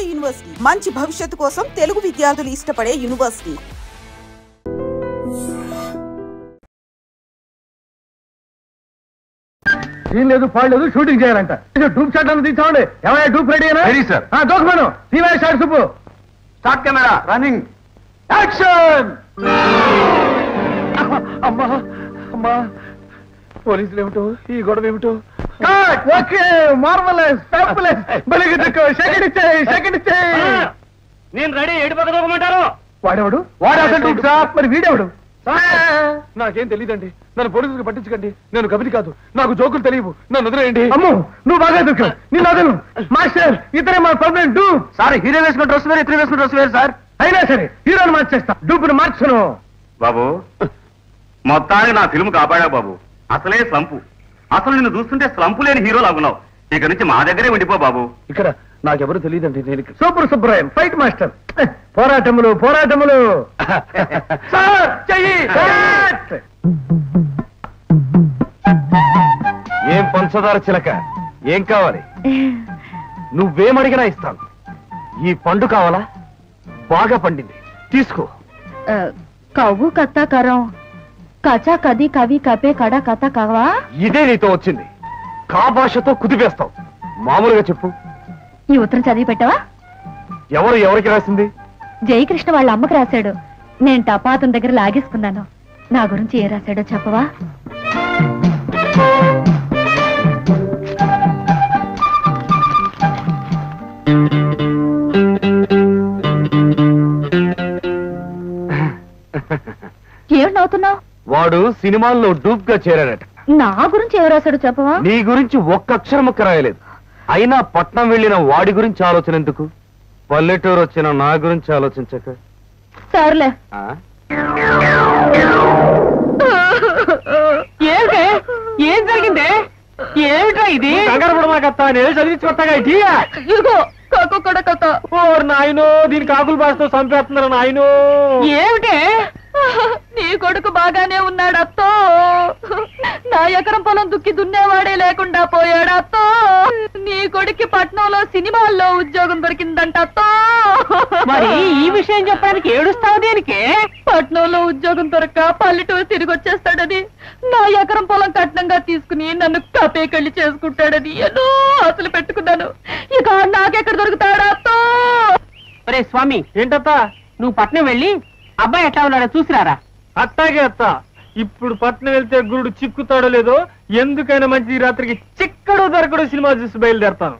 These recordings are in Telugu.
యూనివర్సిటీ మంచి భవిష్యత్తు కోసం తెలుగు విద్యార్థులు ఇష్టపడే యూనివర్సిటీ. సీన్ లేదు పాడు లేదు షూటింగ్ చేయాలంట. డూప్ షాట్ అని తీసుకోండి. ఏమైనా డూప్ రెడీ రెడీ సార్. దోకమను TV shot Subbu. Start camera running action. అమ్మా అమ్మా పోలీసులు ఏమిటో ఈ గొడవ ఏమిటో. Okay marvellous fabulous. సెకండ్ ఇచ్చేయి. నేను రెడీ. ఎటు పక్క దూకమంటారు? వాడేవాడు వాడు అసలు సార్. మరి వీడేవాడు? నాకేం తెలియదండి. నన్ను పోలీసులకు పట్టించకండి. నేను కబడ్డీ కాదు. నాకు జోకులు తెలియవు. నన్ను వదిలేయండి. అమ్ము నువ్వు బాగా దొరికావు. నిన్ను వదలను మాస్టర్. ఇతరే మా పర్మనెంట్ డూప్. సార్ హీరో వేసుకున్న డ్రెస్ వేరు ఇతర వేసుకున్న డ్రెస్ వేరు సార్. అయినా సరే హీరోని మార్చేస్తా. డూపును మార్చను. బాబు మొత్తానికి నా ఫిల్మ్ కాపాడా బాబు. అసలే స్లంపు. అసలు నిన్ను చూస్తుంటే స్లంపు లేని హీరో లాగున్నావు. ఇక నుంచి మా దగ్గరే ఉండిపో బాబు. ఇక్కడ నాకెవరు తెలియదండి. నేను సూపర్ సుబ్బరాయన్ ఫైట్ మాస్టర్. పోరాటములు పోరాటములు. సార్ చెయ్యి. ఏం పంచదార చిలక ఏం కావాలి? నువ్వేమడిగినా ఇస్తాను. ఈ పండు కావాలా? బాగా పండింది తీసుకో. కవ్వు కత్తా కరం కచా కది కవి కపే కడ కథ కవా. ఇదే నీతో వచ్చింది. కా భాషతో కుదిపేస్తావు. మామూలుగా చెప్పు. ఈ ఉత్తరం చదివి పెట్టవా? ఎవరు ఎవరికి రాసింది? జయకృష్ణ వాళ్ళ అమ్మకి రాశాడు. నేను టపాతం దగ్గర లాగేసుకున్నాను. నా గురించి ఏం రాశాడో చెప్పవా? ఏం నవ్వుతున్నావు? వాడు సినిమాల్లో డూప్ గా చేరాడట. నా గురించి ఏం రాశాడో చెప్పవా? నీ గురించి ఒక్క అక్షరం ముక్క రాయలేదు. అయినా పట్నం వెళ్ళిన వాడి గురించి ఆలోచన ఎందుకు? పల్లెటూరు వచ్చిన నా గురించి ఆలోచించక. సర్లే. ఏం జరిగింది? ఏమిటా ఇది? కంగారుపడమాకత్తా. నేను చదివించుకొస్తాగా ఇదిగో కాకు కడ కథ. ఓర్ నాయనో దీనికి ఆకులు బాస్తో చంపేస్తున్నారు నాయనో. ఏమిటే? నీ కొడుకు బాగానే ఉన్నాడు అత్తో. నా ఎకరం పొలం దుక్కి దున్నేవాడే లేకుండా పోయాడు అత్తో. నీ కొడుక్కి పట్నంలో సినిమాల్లో ఉద్యోగం దొరికిందంట అత్తో. మరి ఈ విషయం చెప్పడానికి ఏడుస్తావు దేనికి? పట్నంలో ఉద్యోగం దొరక్క పల్లెటూరు తిరిగి వచ్చేస్తాడని, నా ఎకరం పొలం కట్నంగా తీసుకుని నన్ను కపేకళ్ళి చేసుకుంటాడని ఎన్నో ఆశలు పెట్టుకున్నాను. ఇక నాకెక్కడ దొరుకుతాడా అత్తో? ఒరే స్వామి, ఏంటత్తా? నువ్వు పట్నం వెళ్ళి అబ్బాయి ఎట్లా ఉన్నాడో చూసిరారా. అట్టాగే అత్తా. ఇప్పుడు పట్నం వెళ్తే గురుడు చిక్కుతాడో లేదో, ఎందుకైనా మంచి రాత్రికి చిక్కడు దొరకడు సినిమా చూసి బయలుదేరతాను.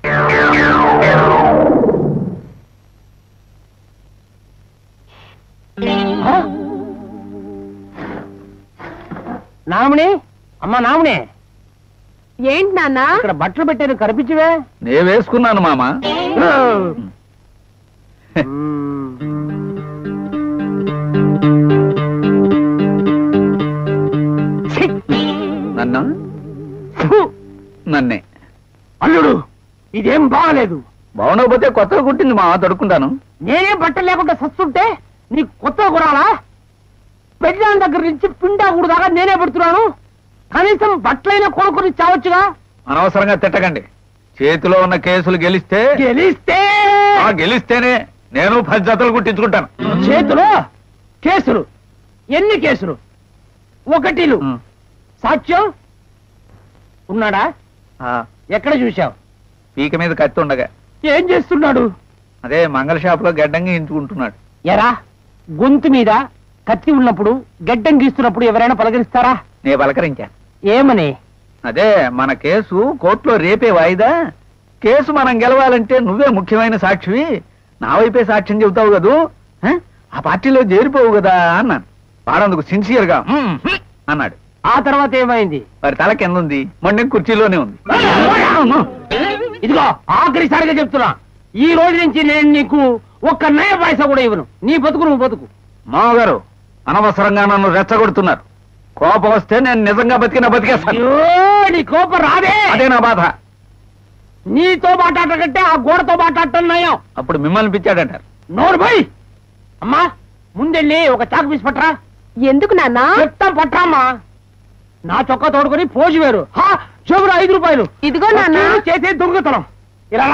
నామిని అమ్మా నామిని. ఏంటి నాన్న? ఇక్కడ బట్టలు పెట్టాను కనిపించవే. నే వేసుకున్నాను మామా. నన్నే అల్లుడు ఇదేం బాగలేదు. బాగుండకపోతే కొత్తగా కుట్టింది మా తడుకుంటాను. నేనే బట్టలు లేకుండా సస్తుంటే నీకు కొత్తగా కొనాలా? పెళ్ళాం దగ్గర నుంచి పిండా కూడదాకా నేనే పెడుతున్నాను. కనీసం బట్టలైనా కొనుక్కొని చావచ్చుగా. అనవసరంగా తిట్టకండి. చేతిలో ఉన్న కేసులు గెలిస్తేనే నేను 10 జతలు కుట్టించుకుంటాను. చేతిలో కేసులు? ఎన్ని కేసులు? 1 సాక్ష్యం ఉన్నాడా? ఎక్కడ చూశావు? పీక మీద కత్తి ఉండగా. ఏం చేస్తున్నాడు? అదే మంగళ షాప్ లో గడ్డంగా ఎంచుకుంటున్నాడు. ఎరా గొంతు మీద కత్తి ఉన్నప్పుడు గడ్డం గీస్తున్నప్పుడు ఎవరైనా పలకరిస్తారా? నే పలకరించా. ఏమని? అదే మన కేసు కోర్టులో రేపే వాయిదా. కేసు మనం గెలవాలంటే నువ్వే ముఖ్యమైన సాక్షివి. నా వైపే సాక్ష్యం చెబుతావు కదూ. ఆ పార్టీలో చేరిపోవు కదా అన్నాను. వాడందుకు సిన్సియర్ గా అన్నాడు. ఆ తర్వాత ఏమైంది? మరి తల కింద ఉంది, మొండెం కుర్చీలోనే ఉంది. ఇదిగో ఆఖరిసారిగా చెప్తున్నా, ఈ రోజు నుంచి నేను నీకు 1 నయ పైసా కూడా ఇవ్వను. నీ బతుకు నువ్వు బతుకు. మామగారు అనవసరంగా నన్ను రెచ్చగొడుతున్నారు. కోపం వస్తే నేను నిజంగా బతికేస్తాను. నీ కోపం రాదే. అదే నా బాధ. నీతో మాట్లాడటంటే ఆ గోడతో మాట్లాడటం నయం. అప్పుడు మిమ్మల్ని పిచ్చాడంటారు. నోరు పోయి. అమ్మా ముందెళ్ళి ఒక చాకు పీసి పట్టరా. ఎందుకు నాన్న? చెప్తాం పట్టరామ్మా. నా చొక్కా తోడుకొని పోజు వేరు. చెవులు 5 రూపాయలు. ఇదిగో నాన్న. చేసే దొంగతనం. ఇలా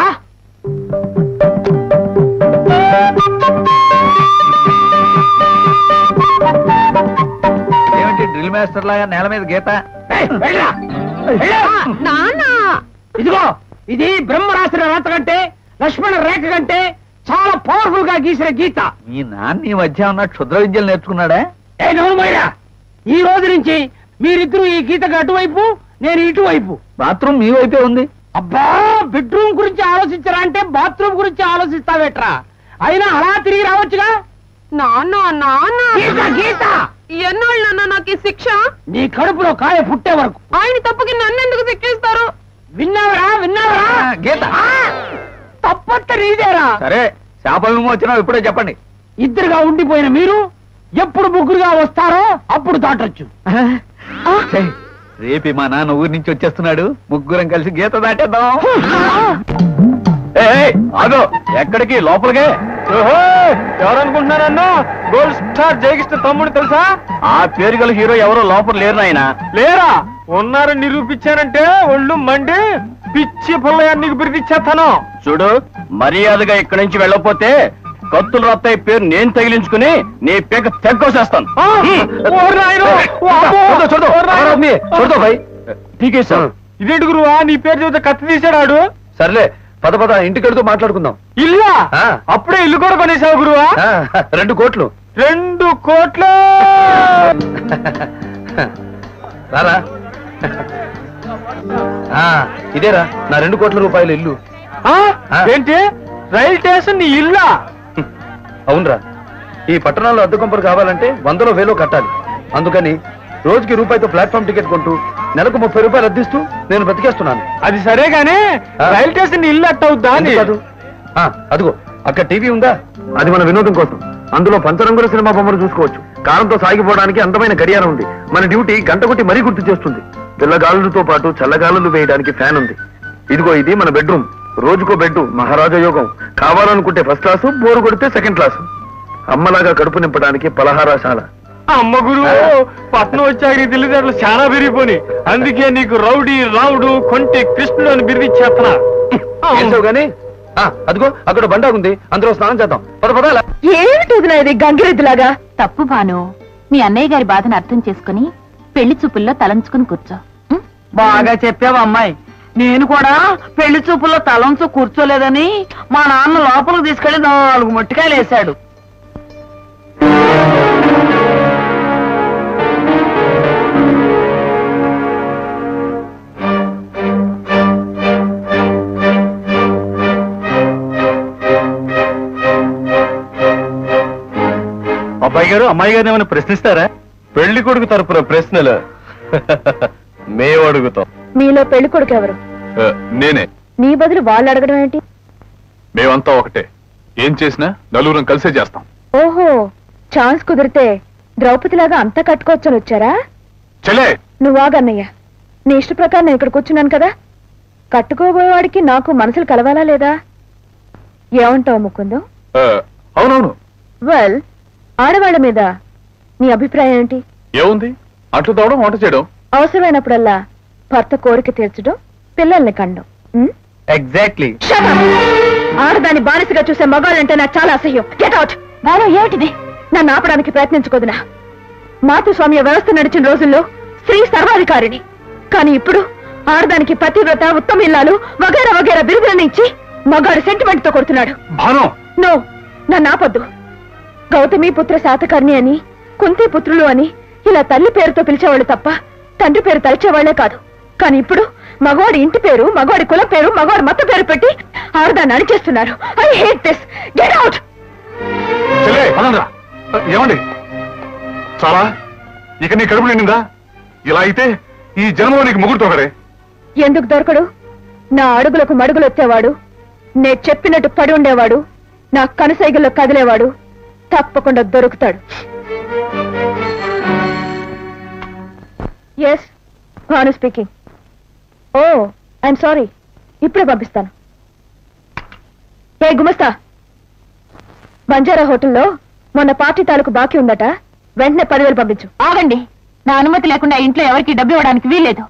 మాస్టర్ లాగా నేల మీద గీత. ఇదిగో ఇది బ్రహ్మ రాసిన రాత కంటే లక్ష్మణ రేఖ కంటే చాలా పవర్ఫుల్ గా గీసిన గీత. మీ నాన్న ఈ మధ్య ఉన్న క్షుద్ర విద్యలు నేర్చుకున్నాడా? ఈ రోజు నుంచి మీరిద్దరూ ఈ గీతకు అటువైపు, నేను ఇటువైపు. బాత్రూమ్ మీ వైపే ఉంది. అబ్బా, బెడ్రూమ్ గురించి ఆలోచించరా అంటే బాత్రూమ్ గురించి ఆలోచిస్తావేట్రా? అయినా అలా తిరిగి రావచ్చుగా. నాన్న నాన్న గీత గీత ఎన్నాళ్ళు నాన్న నాకు ఈ శిక్ష? నీ కడుపులో కాయ పుట్టే వరకు. ఆయన తప్పుకి నన్ను ఎందుకు శిక్షిస్తారు? విన్నావరా విన్నావరా? గీత తప్పంత నీదేరా. సరే, శాపం విమోచనం ఇప్పుడే చెప్పండి. ఇద్దరుగా ఉండిపోయిన మీరు ఎప్పుడు ముగ్గురుగా వస్తారో అప్పుడు దాటొచ్చు. రేపి మా నాన్న ఊరి నుంచి వచ్చేస్తున్నాడు, ముగ్గురం కలిసి గీత దాటేద్దాం. అదో ఎక్కడికి? లోపలికే. ఎవరనుకుంటున్నారన్నా? గోల్డ్ స్టార్ జయకృష్ణ తమ్ముడు తెలుసా? ఆ పేరు గల హీరో ఎవరో లోపల లేరు నాయన. లేరా? ఉన్నారని నిరూపించానంటే ఒళ్ళు మండి పిచ్చి పుల్లయాన్ని నీకు బిరిదిచ్చేస్తాను. చూడు, మర్యాదగా ఇక్కడి నుంచి వెళ్ళకపోతే కత్తులు రత్తాయి పేరు నేను తగిలించుకుని నీ పేక తెగ్గొసేస్తాను. ఇదేంటి గురువా నీ పేరు చెబితే కత్తి తీసాడు? సర్లే, పద పద ఇంటికెడుతూ మాట్లాడుకుందాం. ఇల్లా? అప్పుడే ఇల్లు కూడా కొనేసావు గురువా? 2 కోట్లు. 2 కోట్లు రారా. ఇదేరా నా 2 కోట్ల రూపాయల ఇల్లు. ఏంటి, రైల్ స్టేషన్ నీ ఇల్లా? అవునరా, ఈ పట్టణాల్లో అద్దె కొంపలు కావాలంటే 100లో 1000 కట్టాలి. అందుకని రోజుకి రూపాయితో ప్లాట్ఫామ్ టికెట్ కొంటూ నెలకు 30 రూపాయలు అద్దిస్తూ నేను బతికేస్తున్నాను. అది సరే గానీ రైల్ స్టేషన్ ఇల్లు అట్టవుద్దా? కాదు, అదిగో అక్కడ టీవీ ఉందా, అది మన వినోదం కోసం. అందులో పంచరంగుల సినిమా బొమ్మలు చూసుకోవచ్చు. కాలంతో సాగిపోవడానికి అందమైన గడియారం ఉంది. మన డ్యూటీ గంట కొట్టి మరీ గుర్తు చేస్తుంది. పిల్లగాలులతో పాటు చల్లగాలులు వేయడానికి ఫ్యాన్ ఉంది. ఇదిగో ఇది మన బెడ్రూమ్. రోజుకో బెడ్, మహారాజా యోగం. కావాలనుకుంటే ఫస్ట్ క్లాసు, బోరు కొడితే సెకండ్ క్లాసు. అమ్మలాగా కడుపు నింపడానికి పలహారశాల. అమ్మ గురు, పట్నం వచ్చాక నీ తెలివితేటలు చాలా పెరిగిపోయి. అందుకే నీకు రౌడీ రావుడు కొంటి కృష్ణుడు అని బిరిదిచ్చేస్తున్నా. గానీ అదిగో అక్కడ బండా ఉంది, అందులో స్నానం చేద్దాం. పద పద. ఏమిటి వదినా ఇది గంగిరెద్దులాగా? తప్పు భాను, మీ అన్నయ్య గారి బాధను అర్థం చేసుకుని పెళ్లి చూపుల్లో తలంచుకుని కూర్చో. బాగా చెప్పావు అమ్మాయి. నేను కూడా పెళ్లి చూపుల్లో తలంచు కూర్చోలేదని మా నాన్న లోపలికి తీసుకెళ్లి 4 మొట్టికాయలు వేశాడు. అబ్బాయి గారు అమ్మాయి గారిని ఏమైనా ప్రశ్నిస్తారా? పెళ్లి కొడుకు తరపున ప్రశ్నలు మేము అడుగుతాం. మీలో పెళ్లి కొడుకు ఎవరు? నేనే. నీ బదులు వాళ్ళు అడగడం ఏంటి? మేమంతా ఒకటే, ఏం చేసినా నలుగురం కలిసే చేస్తాం. ఓహో, ఛాన్స్ కుదిరితే ద్రౌపదిలాగా అంతా కట్టుకోవచ్చని వచ్చారా? చలే నువ్వాగన్నయ్య, నీ ఇష్ట ప్రకారం నేను ఇక్కడ కూర్చున్నాను కదా. కట్టుకోబోయేవాడికి నాకు మనసులు కలవాలా లేదా? ఏమంటావు ముకుందు? అవునవును. వెల్, ఆడవాళ్ల మీద నీ అభిప్రాయం ఏంటి? ఏముంది, అట్లు తోవడం, వంట చేయడం, అవసరమైనప్పుడల్లా భర్త కోరిక తీర్చడం, పిల్లల్ని కండం. ఎగ్జాక్ట్లీ. ఆడదాన్ని బానిసగా చూసే మగాళ్ళంటే నాకు చాలా అసహ్యం. Get out. బాగా ఏమిటిది? నన్ను ఆపడానికి ప్రయత్నించుకోదునా. మాతృస్వామ్య వ్యవస్థ నడిచిన రోజుల్లో స్త్రీ సర్వాధికారిని. కానీ ఇప్పుడు ఆడదానికి పతివ్రత, ఉత్తమ ఇల్లాలు వగేరా వగేరా బిరుదులను ఇచ్చి మగాడు సెంటిమెంట్ తో కొడుతున్నాడు. నో, నన్ను ఆపొద్దు. గౌతమి పుత్ర శాతకర్ణి అని, కుంతి పుత్రులు అని ఇలా తల్లి పేరుతో పిలిచేవాళ్ళు తప్ప తండ్రి పేరు తలిచేవాళ్లే కాదు. కానీ ఇప్పుడు మగవాడి ఇంటి పేరు, మగవాడి కుల పేరు, మగవాడి మత పేరు పెట్టి ఆడదాన్ని అణిచేస్తున్నారు. I hate this. Get out. ఏమండి, చాలా ఇక నీ కడుపు నిండిందా? ఇలా అయితే ఈ జన్మలో నీకు ముగ్గురు తోగడే. ఎందుకు దొరకడు? నా అడుగులకు మడుగులు వచ్చేవాడు, నేను చెప్పినట్టు పడి ఉండేవాడు, నా కనుసైగుల్లో కదిలేవాడు తప్పకుండా దొరుకుతాడు. Yes, Bhanu speaking. Oh, I'm sorry, ఇప్పుడే పంపిస్తాను. ఏ గుమస్తా, బంజారా హోటల్లో మొన్న పార్టీ తాలూకు బాకీ ఉందట, వెంటనే 10,000 పంపించు. ఆగండి, నా అనుమతి లేకుండా ఇంట్లో ఎవరికి డబ్బు ఇవ్వడానికి వీల్లేదు.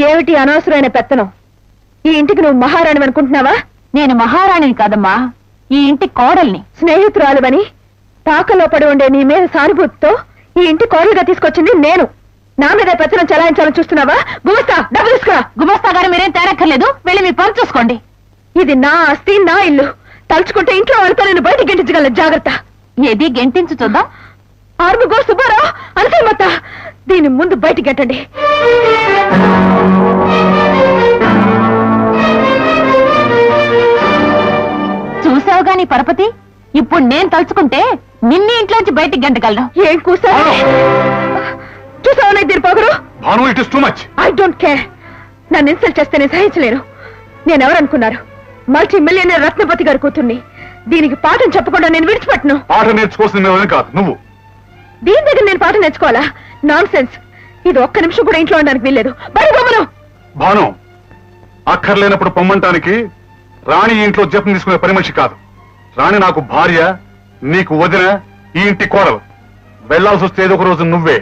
ఏమిటి అనవసరమైన పెత్తనం? ఈ ఇంటికి నువ్వు మహారాణి అనుకుంటున్నావా? నేను మహారాణిని కాదమ్మా, ఈ ఇంటి కోడల్ని. స్నేహితురాలువని తాకలో పడి ఉండే నీ మీద సానుభూతితో ఈ ఇంటి కోడలుగా తీసుకొచ్చింది నేను. నా మీద పెత్తనం చెలాయించాలని చూస్తున్నావా? గుమస్తా, డబ్బు తీసుకురా. గుమస్తా గారు మీరేం తేరక్కర్లేదు, వెళ్ళి మీ పని చూసుకోండి. ఇది నా ఆస్తి, నా ఇల్లు. తలుచుకుంటే ఇంట్లో వాళ్ళతో నేను బయటికి గెంటించగలను. జాగ్రత్త. ఏది గెంటించు చూద్దాం. ఆర్మగో సుబ్బారావు, అనసూయమత్త, దీని ముందు బయటికి గెట్టండి. చూసావుగా నీ పరపతి, ఇప్పుడు నేను తలుచుకుంటే నిన్ను ఇంట్లోంచి బయటికి గంటగలను. ఏం కూసా? చూసావు దీని పొగరు? I don't care. నన్ను ఇన్సల్ట్ చేస్తే నేను సహించలేను. నేనెవరనుకున్నారు? మల్టీ మిలియనర్ రత్నపతి గారు కూతుర్ని. దీనికి పాఠం చెప్పకుండా నేను విడిచిపెట్టను. పాఠం నేర్చుకోవాల్సింది కాదు నువ్వు. దీని దగ్గర నేను పాఠం నేర్చుకోవాలా? Non sense. ఇది ఒక్క నిమిషం కూడా ఇంట్లో ఉండడానికి వీల్లేదు. బడి బొమ్మను. భాను, అక్కర్లేనప్పుడు పొమ్మంటానికి రాణి ఇంట్లో జపం తీసుకునే పని మనిషి కాదు. రాణి నాకు భార్య, నీకు వదిన, ఈ ఇంటి కోడలు. వెళ్లాల్సి వస్తే ఏదో ఒక రోజు నువ్వే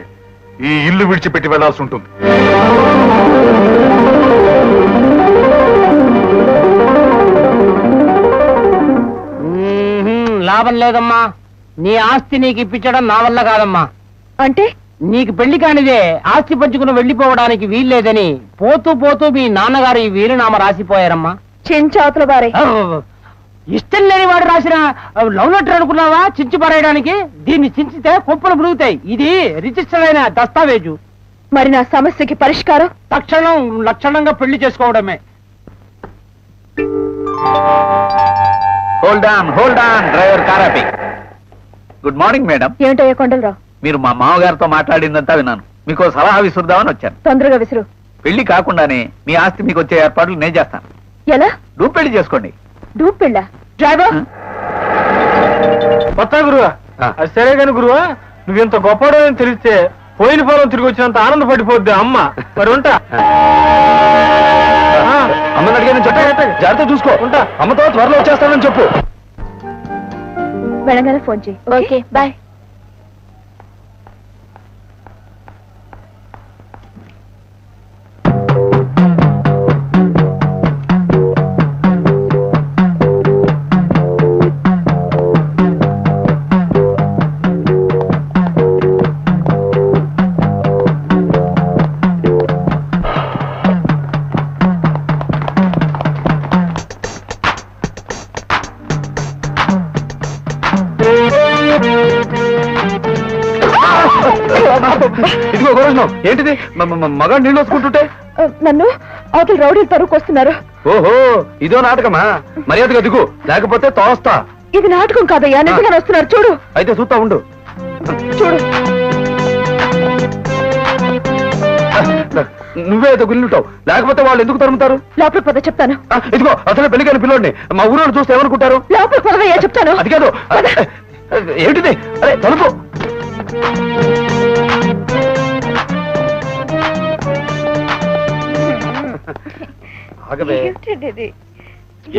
ఈ ఇల్లు విడిచిపెట్టి వెళ్లాల్సి ఉంటుంది. లాభం లేదమ్మా. నీ ఆస్తి నీకు ఇప్పించడం నా వల్ల కాదమ్మా. అంటే నీకు పెళ్లి కానిదే ఆస్తి పంచుకుని వెళ్లిపోవడానికి వీల్లేదని పోతూ పోతూ మీ నాన్నగారు ఈ వీలునామా రాసిపోయారమ్మా. చెంచాతుల బారే. ఇష్టం లేని వాడు రాసిన లవ్ లెటర్ అనుకున్నావా చించి పారేయడానికి? దీన్ని చించితే కుప్పలు మురుగుతాయి. ఇది రిజిస్టర్ అయిన దస్తావేజు. మరి నా సమస్యకి పరిష్కారం? తక్షణం లక్షణంగా పెళ్లి చేసుకోవడమే. హోల్డ్ ఆన్ డ్రైవర్ కారాపి. Good morning madam. ఏమిటయ్యా కొండలరావు? మీరు మా మామగారితో మాట్లాడిందంతా విన్నాను. మీకు సలహా విసురుదామని వచ్చాను. తొందరగా విసురు. పెళ్లి కాకుండానే మీ ఆస్తి మీకు వచ్చే ఏర్పాట్లు నేను చేస్తాను. ఎలా? డూప్ పెళ్లి చేసుకోండి. డూప్ పెళ్ళా? డ్రైవర్. కొత్త గురువా? అది సరే కాని గురువా, నువ్వింత గొప్పడని తెలిస్తే పోయిన పొలం తిరిగి వచ్చినంత ఆనందపడిపోద్ది అమ్మ. మరి ఉంటా. అమ్మని అడిగాను చెప్ప, జాగ్రత్త చూసుకో. ఉంటా. అమ్మతో త్వరలో వచ్చేస్తానని చెప్పు. వెళ్ళగానే ఫోన్ చేయి. Okay bye. ఇదిగో గోరజనం, ఏంటిది? మగాడు నీళ్ళు వసుకుంటుంటే నన్ను అవతల రౌడీలు తరువుకొస్తున్నారు. ఓహో, ఇదో నాటకమా? మర్యాదగా దిగు, లేకపోతే తోస్తా. ఇది నాటకం కాదయ్యా, నిజంగానే వస్తున్నారు. చూడు. అయితే చూస్తా ఉండు. చూడు. నువ్వే అయితే గుల్లుంటావు, లేకపోతే వాళ్ళు ఎందుకు తరుముతారు? లోపలికి పోతే చెప్తాను. ఇదిగో అసలే పెళ్లికైన పిల్లోడిని మా ఊరు చూస్తే ఏమనుకుంటారు? లోపలికి పోదయ్యా, చెప్తాను. అది కాదు. ఏంటిది? అరే తలుపు.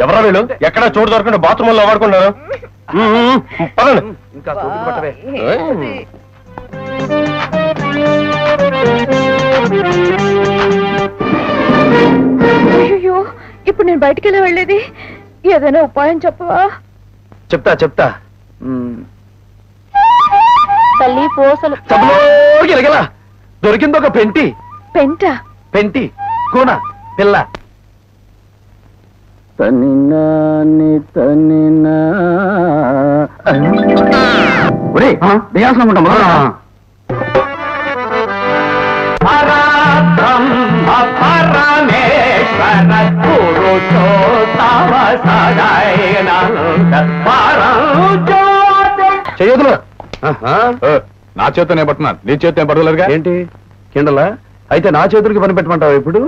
ఎవరా వీళ్ళు? ఎక్కడా చోటు దొరకకుండా బాత్రూమ్ లో వాడుకున్నారు. ఇంకా పట్టవే. అయ్యో, ఇప్పుడు నేను బయటికి వెళ్ళి వెళ్ళేది. ఏదైనా ఉపాయం చెప్పవా? చెప్తా. తల్లి పోసలు. దొరికింది ఒక పెంటి. పెంటి కూన పిల్ల. చెయ్యదులు. నా చేతినే పట్టున్నాను, నీ చేతి పడలేరుగా. ఏంటి కిండలా? అయితే నా చేతులకి పని పెట్టమంటావు ఇప్పుడు?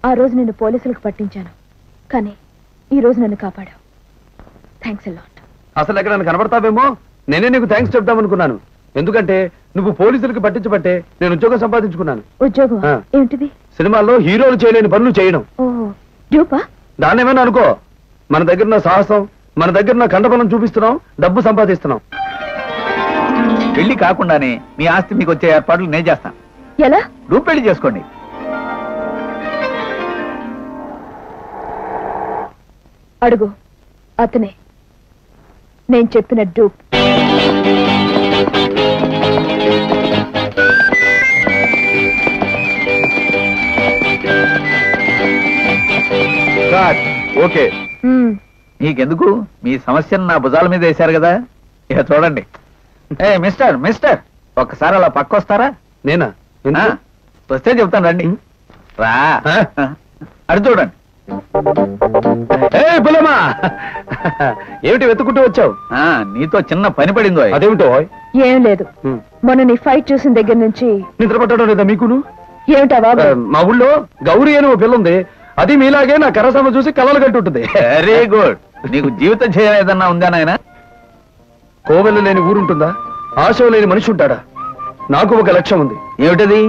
ఆ రోజు నిన్ను పోలీసులకు పట్టించాను, కానీ ఈ రోజు నన్ను కాపాడావు. Thanks a lot. అసలు ఎక్కడ నన్ను కనబడతావేమో నేనే నీకు థ్యాంక్స్ చెప్దామనుకున్నాను. ఎందుకంటే నువ్వు పోలీసులకు పట్టించబట్టే నేను ఉద్యోగం సంపాదించుకున్నాను. ఉద్యోగం ఏమిటిది? సినిమాల్లో హీరోలు చేయలేని పనులు చేయడం. ఓహో, డ్యూపా? దాన్నేమైనా అనుకో. మన దగ్గర ఉన్న సాహసం, మన దగ్గర ఉన్న కండబలం చూపిస్తున్నాం, డబ్బు సంపాదిస్తున్నాం. పెళ్లి కాకుండానే మీ ఆస్తి మీకు వచ్చే ఏర్పాట్లు నేను చేస్తాను. ఎలా? డూప్ పెళ్లి చేసుకోండి. అడుగు, అతనే నేను చెప్పిన డూప్. ఓకే, నీకెందుకు? మీ సమస్యను నా భుజాల మీద వేశారు కదా, ఇక చూడండి. ఏ మిస్టర్ మిస్టర్, ఒక్కసారి అలా పక్కొస్తారా? నేనా? వస్తే చెప్తాను, రండి. రా, అడు చూడండి. బులమా, ఏమిటి వెతుకుంటూ వచ్చావు? నీతో చిన్న పని పడిందో. అదేమిటో? ఏం లేదు, మొన్న నీ ఫైట్ చూసిన దగ్గర నుంచి నిద్ర పట్టడం లేదా మీకును? ఏమిటా బాబు? మా ఊళ్ళో గౌరీ అని ఓ పిల్ల ఉంది. అది మీలాగే నా కరసమ చూసి కలలు కంటుంటుంది. Very good. నీకు జీవితం చేయలేదన్నా ఉందా నాయన? కోవెల లేని ఊరుంటుందా? ఆశ లేని మనిషి ఉంటాడా? నాకు ఒక లక్ష్యం ఉంది. ఏమిటది?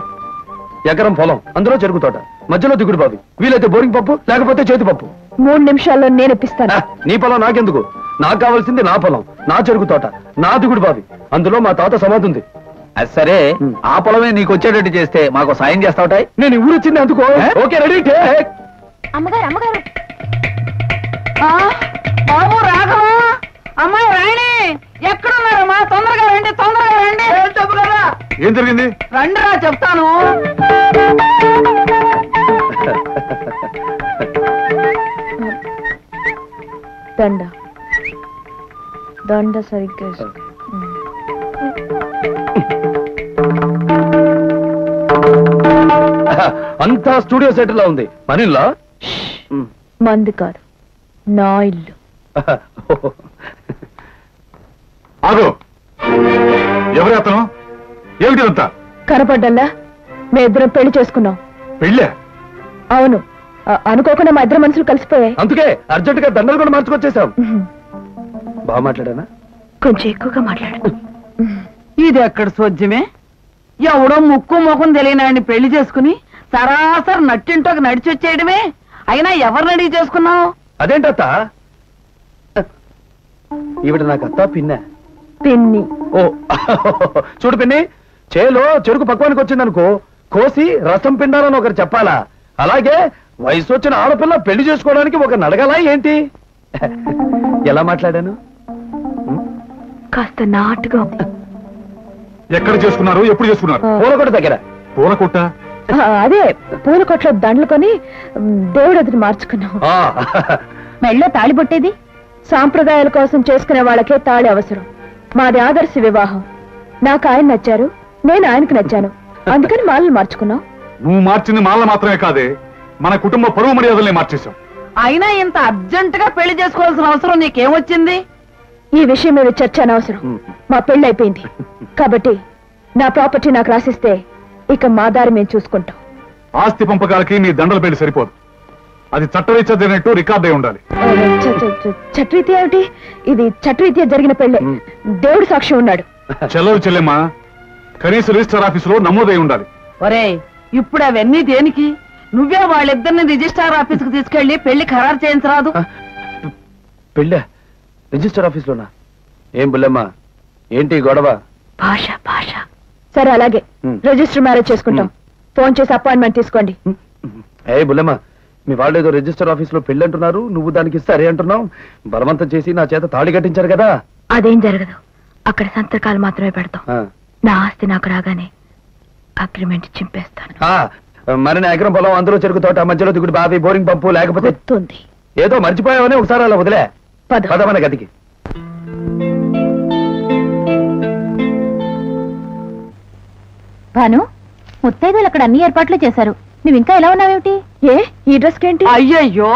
ఎకరం పొలం, అందులో చెరుకు తోట, మధ్యలో దిగుడు బావి, వీలైతే బోరింగ్ పప్పు, లేకపోతే చేతి పప్పు. 3 నిమిషాల్లో నేను ఇప్పిస్తాను. నీ పొలం నాకెందుకు? నాకు కావాల్సింది నా పొలం, నా చెరుకు తోట, నా దిగుడు బావి, అందులో మా తాత సమాధి ఉంది. అది సరే, ఆ పొలమే నీకు వచ్చేటట్టు చేస్తే మాకు సాయం చేస్తావుటాయి. నేను ఊరు వచ్చింది అందుకో. Okay, ready. అమ్మగారు అమ్మగారు, బాబు రాఘవ, అమ్మాయి రాణి ఎక్కడున్నారమ్మా? తొందరగా రండి, తొందరగా రండి. చెప్పు కదా. ఏం జరిగింది? రండిరా చెప్తాను. దండ దండ సరిగ్గా అంతా స్టూడియో సెట్ లా ఉంది. మనీలా మంది కాదు, నా ఇల్లు. ఆగు, ఎవరి అతను? ఏమిటిదంతా? కనపడ్డల్లా మేమిద్దరం పెళ్లి చేసుకున్నాం. పెళ్ళే? అవును, అనుకోకుండా మా ఇద్దరు మనుషులు కలిసిపోయాయి. అందుకే అర్జెంట్ గా దండలు కూడా మార్చుకొచ్చేసాం. బాగా మాట్లాడానా? కొంచెం ఎక్కువగా మాట్లాడు. ఇది ఎక్కడ సోజ్యమే? ఎవడో ముక్కు ముఖం తెలియనాడిని పెళ్లి చేసుకుని సరాసరి నట్టింటోకి నడిచి వచ్చేయడమే. అయినా ఎవరిని అడిగి చేసుకున్నావు? అదేంటత్త? ఈవిడ నాకు అత్త పిన్న. పిన్ని. ఓ చూడు పిన్ని, చేలో చెరుకు పక్వానికి వచ్చిందనుకో, కోసి రసం పిండాలని ఒకరు చెప్పాలా? అలాగే వయసు వచ్చిన ఆడపిల్ల పెళ్లి చేసుకోవడానికి ఒకరిని అడగాలా ఏంటి? ఎలా మాట్లాడాను? కాస్త నాటుగా ఉంది. ఎక్కడ చేసుకున్నారు? ఎప్పుడు చేసుకున్నారు? పూలకొట్ట దగ్గర. పూలకొట్ట? అదే పూల కొట్లో దండలు కొని దేవుడు ఎదురు మార్చుకున్నాం. మెళ్ళో తాళి పట్టేది సాంప్రదాయాల కోసం చేసుకునే వాళ్ళకే తాళి అవసరం. మాది ఆదర్శ వివాహం. నాకు ఆయన నచ్చారు, నేను ఆయనకు నచ్చాను, అందుకని మాలను మార్చుకున్నాం. నువ్వు మార్చింది మాల మాత్రమే కాదే, మన కుటుంబ పరువు మర్యాదల్ని మార్చేశాం. అయినా ఇంత అర్జెంట్ గా పెళ్లి చేసుకోవాల్సిన అవసరం నీకేమొచ్చింది? ఈ విషయం మీద చర్చ అనవసరం. మా పెళ్లి అయిపోయింది కాబట్టి నా ప్రాపర్టీ నాకు రాసిస్తే ఇక మా దారి మేము చూసుకుంటాం. ఆస్తి పంపకాలకి నీ దండల పెళ్లి సరిపోదు, అది చట్టరీత్యా జరిగినట్టు రికార్డ్ అయి ఉండాలి. చట్టరీత్యా ఏమిటి? ఇది చట్టరీత్యా జరిగిన పెళ్లి, దేవుడు సాక్ష్యం ఉన్నాడు. చెల్లవు చెల్లెమ్మా, కనీస రిజిస్టర్ ఆఫీసులో నమోదై ఉండాలి. ఒరే, ఇప్పుడు అవన్నీ దేనికి? నువ్వే వాళ్ళిద్దరిని రిజిస్ట్రార్ ఆఫీస్ కు తీసుకెళ్లి పెళ్లి ఖరారు చేయించరాదు? పెళ్ళా? రిజిస్టర్ ఆఫీస్ లోనా? ఏం బుల్లమ్మా, ఏంటి గొడవ? భాష భాష. సరే అలాగే, రిజిస్టర్ మ్యారేజ్ చేసుకుంటాం. ఫోన్ చేసి అపాయింట్మెంట్ తీసుకోండి. ఏ బుల్లమ్మా, మీ వాళ్ళు ఏదో రిజిస్టర్ ఆఫీస్ లో పెళ్లి అంటున్నారు, నువ్వు దానికి సరే అంటున్నావు. బలవంతం చేసి నా చేత తాళి కట్టించారు కదా. అదేం జరగదు, అక్కడ సంతకాలు మాత్రమే పెడతాం. నా ఆస్తి నాకు రాగానే అగ్రిమెంట్ చింపేస్తాను. మరి నా ఎకరం పొలం, అందులో చెరుకు తోట, మధ్యలో దిగుడు బావి, బోరింగ్ పంపు, లేకపోతే ఏదో మర్చిపోయావని ఒకసారి అలా వదిలే. పదమన గదికి. భాను, ముత్తైదులు అక్కడ అన్ని ఏర్పాట్లు చేశారు, నువ్వు ఇంకా ఎలా ఉన్నావేమిటి? ఏ ఈ డ్రెస్ ఏంటి? అయ్యయ్యో,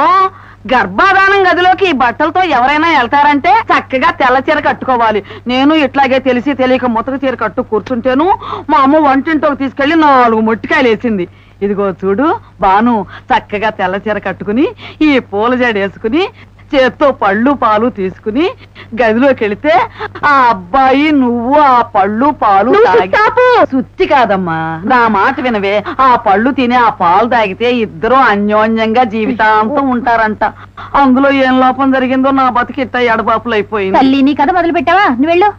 గర్భాధానం గదిలోకి ఈ బట్టలతో ఎవరైనా వెళ్తారంటే చక్కగా తెల్ల చీర కట్టుకోవాలి. నేను ఇట్లాగే తెలిసి తెలియక ముతక చీర కట్టు కూర్చుంటేను మా అమ్మ వంటింటోకి తీసుకెళ్లి 4 మొట్టికాయలు వేసింది. ఇదిగో చూడు బాను, చక్కగా తెల్ల చీర కట్టుకుని ఈ పూల జడ వేసుకుని చేత్తో పళ్ళు పాలు తీసుకుని గదిలోకి వెళితే ఆ అబ్బాయి నువ్వు ఆ పళ్ళు పాలు సుత్తి కాదమ్మా, నా మాట వినవే. ఆ పళ్ళు తిని ఆ పాలు తాగితే ఇద్దరు అన్యోన్యంగా జీవితాంతం ఉంటారంట. అందులో ఏం లోపం జరిగిందో నా బతికి ఇట్ట ఎడబాపులు అయిపోయింది. తల్లి నీ కథ మొదలు పెట్టావా? నువ్వు వెళ్ళు.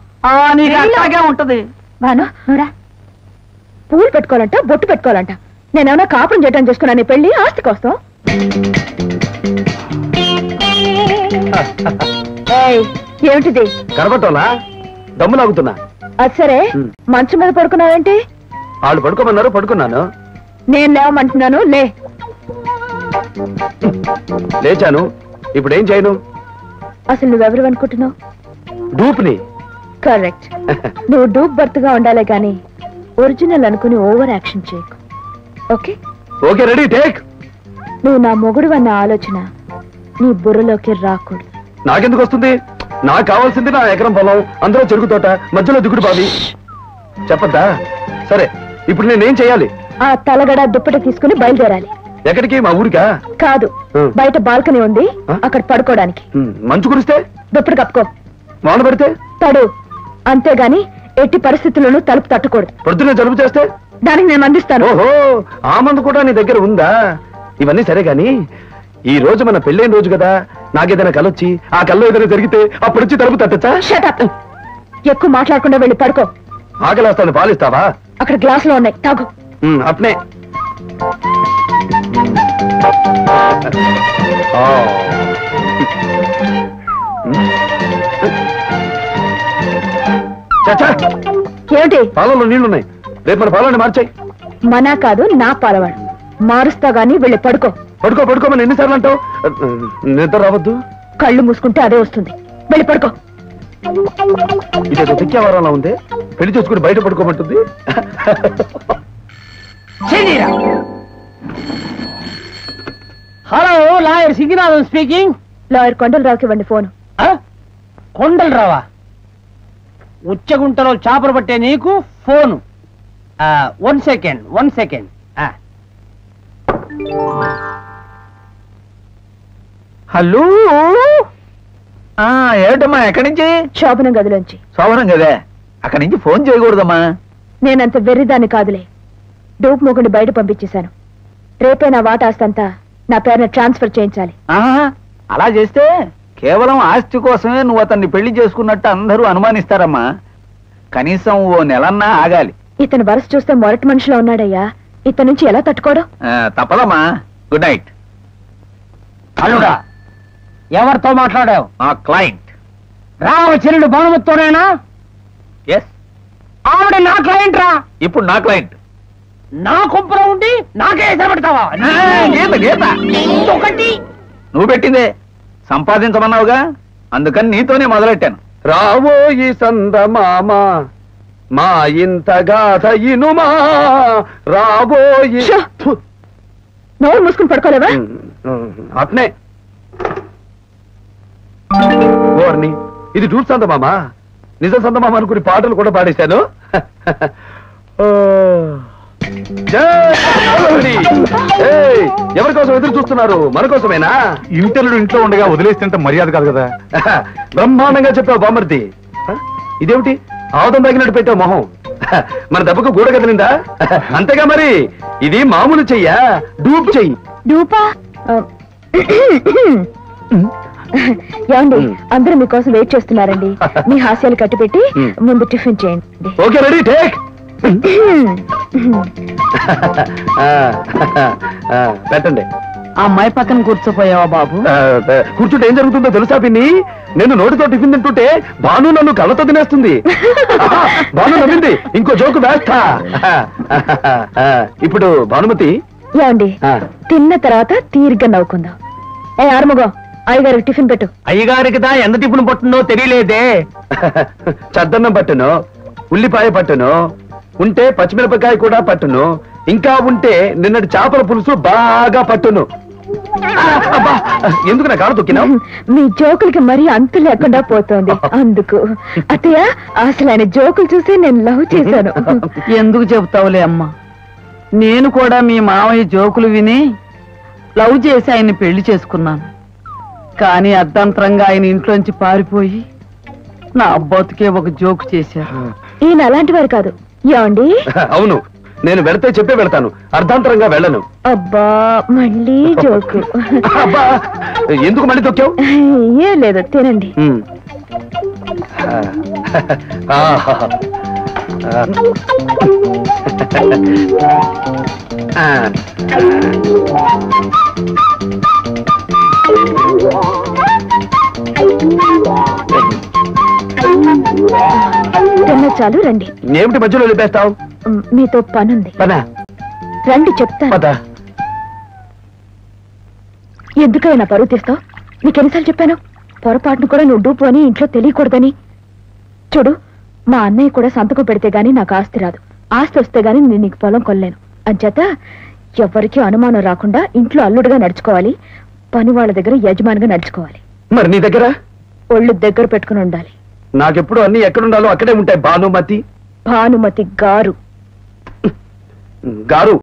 నీకు అట్లాగే ఉంటది. బాను నువ్వురా. పూలు పెట్టుకోవాలంట, బొట్టు పెట్టుకోవాలంట. నేనేమన్నా కాపురం చేయటం చేసుకున్నా నీ పెళ్లి ఆస్తి కోసం. ఏమిటిది? కరబట్టోలా దమ్ము లాగుతున్నా. అది సరే, మంచం మీద పడుకున్నావేంటి? వాళ్ళు పడుకోమన్నారు, పడుకున్నాను. నేను లేవమంటున్నాను, లే. లేచాను, ఇప్పుడు ఏం చేయను? అసలు నువ్వెవరు అనుకుంటున్నావు? డూప్ని. కరెక్ట్. నువ్వు డూప్ బర్త్గా ఉండాలి గాని ఒరిజినల్ అనుకుని ఓవర్ యాక్షన్ చేయకు. Okay okay, ready, take. నువ్వు నా మొగుడు అన్న ఆలోచన నీ బుర్రలోకి రాకూడదు. నాకెందుకు వస్తుంది? నాకు కావాల్సింది నా ఎకరం పొలం, అందులో చెరుకు తోట, మధ్యలో దిగుడు బావి. చెప్పద్దా? సరే, ఇప్పుడు నేనేం చేయాలి? ఆ తలగడ దుప్పటి తీసుకుని బయలుదేరాలి. ఎక్కడికి? మా ఊరికా? కాదు, బయట బాల్కనీ ఉంది, అక్కడ పడుకోవడానికి. మంచు కురిస్తే? దుప్పటి కప్పుకో. వాన పడితే? తడు. అంతేగాని ఎట్టి పరిస్థితుల్లోనూ తలుపు తట్టకూడదు. పొద్దున్నే జలుబు చేస్తే? దానికి నేను అందిస్తాను. ఓహో, ఆ మందు కూడా నీ దగ్గర ఉందా? ఇవన్నీ సరే గాని, ఈ రోజు మన పెళ్ళైన రోజు కదా, నాకేదైనా కలొచ్చి ఆ కల్లో ఏదైనా జరిగితే అప్పుడు వచ్చి తలుపు తట్టచ్చా? షటప్. ఎక్కువ మాట్లాడకుండా వెళ్ళి పడుకో. ఆకలేస్తాను, పాలిస్తావా? అక్కడ గ్లాసులో ఉన్నాయి, తాగు. అట్నే. ఏమిటి? పాలలో నీళ్లున్నాయి, రేపు మన పాలని మార్చాయి. మనా కాదు, నా పాలవాడు. మారుస్తా గాని వెళ్ళి పడుకో. పడుకో పడుకోమని ఎన్నిసార్లు అంటావు? నిద్ర రావద్దు. కళ్ళు మూసుకుంటే అదే వస్తుంది. వెళ్ళి పడుకో. ఇదేదో తిక్కేవారంలా ఉంది. పెళ్లి చేసుకుని బయట పడుకోమంటుంది. Hello, lawyer Singinathan speaking. Lawyer కొండలరావుకి ఇవ్వండి ఫోన్. కొండలరావా? ఉచ్చగుంటలో చేపలు పట్టే నీకు ఫోను. 1 సెకండ్. హలో, ఏమిటమ్మా? ఎక్కడి నుంచి? శోభనం గదిలోంచి. శోభనం గదే? అక్కడి నుంచి ఫోన్ చేయకూడదమ్మా. నేనంత వెర్రిదాన్ని కాదులే. డూప్ మొగుడిని బయట పంపించేశాను. రేపే నా వాటా ఆస్తంతా నా పేరున ట్రాన్స్ఫర్ చేయించాలి. అలా చేస్తే కేవలం ఆస్తి కోసమే నువ్వు అతన్ని పెళ్లి చేసుకున్నట్టు అందరూ అనుమానిస్తారమ్మా. కనీసం ఓ నెలన్నా ఆగాలి. ఇతను వరుస చూస్తే మొరటి మనిషిలో ఉన్నాడయ్యా. ఇతని నుంచి ఎలా తట్టుకోవడం? తప్పదమ్మా. Good night. అల్లుడా, ఎవరితో మాట్లాడావు? ఆ క్లయింట్ రామచరుడు భానుమతితోనేనా? ఎస్. ఆవిడ నా క్లయింట్ రా. ఇప్పుడు నా క్లయింట్. నా కొంపలో ఉండి నాకే ఎసరబెడతావా? గీత ఒకటి నువ్వు పెట్టిందే. సంపాదించమన్నావుగా, అందుకని నీతోనే మొదలెట్టాను. రావోయి సందమామ మా ఇంత గాథ ఇనుమా, రాబోయి. నోరు మూసుకుని పడుకోలేవా? అట్నే. ఓర్ని, ఇది డూప్ సందమామ. నిజం సందమామ అనుకుని పాటలు కూడా పాడేశాను. ఎవరి కోసం ఎదురు చూస్తున్నారు? మన కోసమేనా? ఇంటర్లు ఇంట్లో ఉండగా వదిలేస్తే మర్యాద కాదు కదా. బ్రహ్మాండంగా చెప్పావు బామర్ది. ఇదేమిటి ఆవుదం తగినట్టు పెట్టావు మొహం? మన దెబ్బకు గూడ కదిలిందా? అంతేగా మరి. ఇది మామూలు చెయ్యా, డూప్ చెయ్యి. డూపా? ఏమండి, అందరూ మీకోసం వెయిట్ చేస్తున్నారండి. మీ హాస్యాలు కట్టిపెట్టి ముందు టిఫిన్ చేయండి. Okay, ready, take. పెట్టండి. ఆ అమ్మాయి పక్కన కూర్చోపోయావా బాబు? కూర్చుంటే ఏం జరుగుతుందో తెలుసా పిన్ని? నేను నోటితో టిఫిన్ తింటుంటే భాను నన్ను కళ్ళతో తినేస్తుంది. భాను నవ్వింది, ఇంకో జోకు వేస్తా. ఇప్పుడు భానుమతి, ఏమండి, తిన్న తర్వాత తీరిగ్గా నవ్వుకుందాం. ఆరుముగం, అయ్యగారికి టిఫిన్ పెట్టు. అయ్యగారికి దా ఎంత టిఫిన్ పట్టిందో తెలియలేదే. చద్దన్నం పట్టును, ఉల్లిపాయ పట్టును, ఉంటే పచ్చిమిరపకాయ కూడా పట్టును, ఇంకా ఉంటే నిన్నటి చేపల పులుసు బాగా పట్టును. ఎందుకు నా కారు తొక్కినావు? మీ జోకులకి మరీ అంతు లేకుండా పోతోంది అందుకు. అత్తయ్య అసలు ఆయన జోకులు చూసి నేను లవ్ చేశాను. ఎందుకు చెబుతావులే అమ్మా, నేను కూడా మీ మావయ్య జోకులు విని లవ్ చేసి ఆయన్ని పెళ్లి చేసుకున్నాను. కానీ అర్ధంతరంగా ఆయన ఇంట్లోంచి పారిపోయి నా అబ్బాతుకే ఒక జోకు చేశారు. ఈయన అలాంటి వారు కాదు. ఏమండి? అవును, నేను వెళితే చెప్పే వెళ్తాను, అర్ధాంతరంగా వెళ్ళను. అబ్బా మళ్ళీ జోకు. అబ్బా ఎందుకు మళ్ళీ తొక్కావు? ఏం లేదు, తినండి. తిన్న చాలు, రండి. ఏమిటి మధ్యలో లేపేస్తావు? మీతో పనుంది. పదా రండి చెప్తాను. పదా. ఎందుకైనా పరువు తీస్తావు? నీకెన్నిసార్లు చెప్పాను పొరపాటును కూడా నువ్వు డూపు అని ఇంట్లో తెలియకూడదని. చూడు, మా అన్నయ్య కూడా సంతకం పెడితే గానీ నాకు ఆస్తి రాదు. ఆస్తి వస్తే గానీ నేను నీకు పొలం కొల్లేను. అంచేత ఎవరికీ అనుమానం రాకుండా ఇంట్లో అల్లుడుగా నడుచుకోవాలి, పని వాళ్ళ దగ్గర యజమానిగా నడుచుకోవాలి. మరి నీ దగ్గర ఒళ్ళు దగ్గర పెట్టుకుని ఉండాలి. నాకెప్పుడు అన్ని ఎక్కడుండాలో అక్కడే ఉంటాయి. భానుమతి భానుమతి గారు గారు